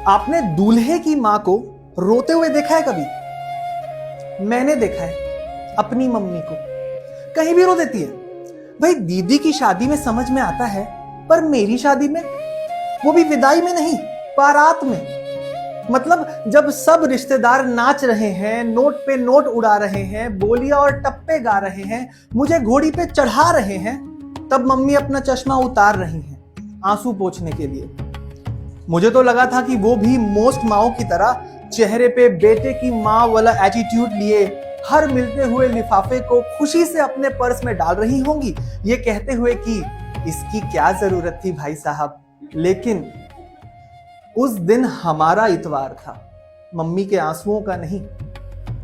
आपने दूल्हे की मां को रोते हुए देखा है कभी? मैंने देखा है अपनी मम्मी को, कहीं भी रो देती है। भाई दीदी की शादी में समझ में आता है, पर मेरी शादी में, वो भी विदाई में नहीं, बारात में। मतलब जब सब रिश्तेदार नाच रहे हैं, नोट पे नोट उड़ा रहे हैं, बोलियां और टप्पे गा रहे हैं, मुझे घोड़ी पे चढ़ा रहे हैं, तब मम्मी अपना चश्मा उतार रही हैं आंसू पोंछने के लिए। मुझे तो लगा था कि वो भी मोस्ट माओ की तरह चेहरे पे बेटे की मां वाला एटीट्यूड लिए हर मिलते हुए लिफाफे को खुशी से अपने पर्स में डाल रही होंगी, ये कहते हुए कि इसकी क्या जरूरत थी भाई साहब। लेकिन उस दिन हमारा इतवार था, मम्मी के आंसुओं का नहीं।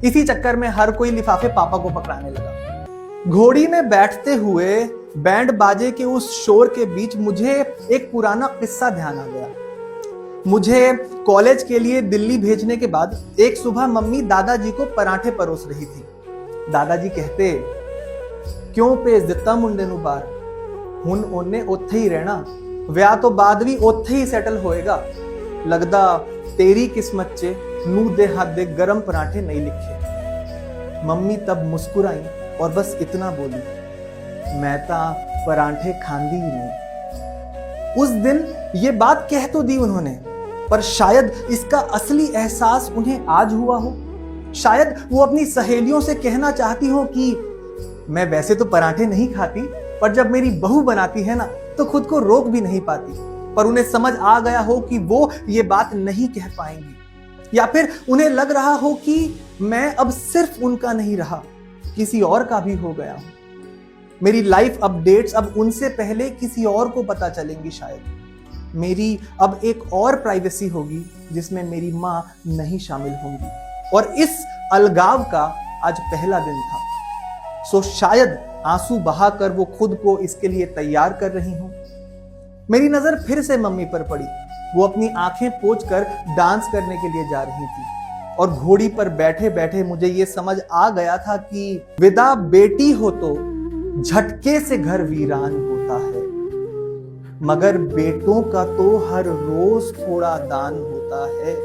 इसी चक्कर में हर कोई लिफाफे पापा को पकड़ाने लगा। घोड़ी में बैठते हुए बैंड बाजे के उस शोर के बीच मुझे एक पुराना किस्सा ध्यान आ गया। मुझे कॉलेज के लिए दिल्ली भेजने के बाद एक सुबह मम्मी दादाजी को पराठे परोस रही थी। दादाजी कहते, क्यों भेज दिता मुंडे नू बाहर, हुण ओने उत्थे ही रहना, विआह तो बाद भी उत्थे ही सेटल होएगा। लगदा तेरी किस्मत च नूह दे हाथ दे गरम पराठे नहीं लिखे। मम्मी तब मुस्कुराई और बस इतना बोली, मैं ता पराठे खांदी ही नहीं। उस दिन ये बात कह तो दी उन्होंने, पर शायद इसका असली एहसास उन्हें आज हुआ हो। शायद वो अपनी सहेलियों से कहना चाहती हो कि मैं वैसे तो पराठे नहीं खाती, पर जब मेरी बहू बनाती है ना तो खुद को रोक भी नहीं पाती। पर उन्हें समझ आ गया हो कि वो ये बात नहीं कह पाएंगी, या फिर उन्हें लग रहा हो कि मैं अब सिर्फ उनका नहीं रहा, किसी और का भी हो गया हूं। मेरी लाइफ अपडेट्स अब उनसे पहले किसी और को पता चलेंगी। शायद मेरी अब एक और प्राइवेसी होगी जिसमें मेरी मां नहीं शामिल होंगी। और इस अलगाव का आज पहला दिन था। सो शायद आंसू बहाकर वो खुद को इसके लिए तैयार कर रही हूं। मेरी नजर फिर से मम्मी पर पड़ी। वो अपनी आंखें पोंछकर डांस करने के लिए जा रही थी, और घोड़ी पर बैठे बैठे मुझे ये समझ आ गया था कि विदा बेटी हो तो झटके से घर वीरान होता है, मगर बेटों का तो हर रोज थोड़ा दान होता है।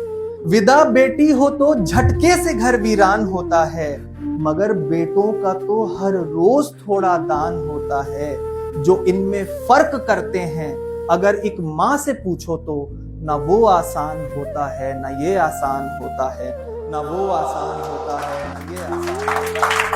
विदा बेटी हो तो झटके से घर वीरान होता है, मगर बेटों का तो हर रोज थोड़ा दान होता है। जो इनमें फर्क करते हैं अगर एक मां से पूछो तो, ना वो आसान होता है ना ये आसान होता है, ना वो आसान होता है ना ये आसान होता है।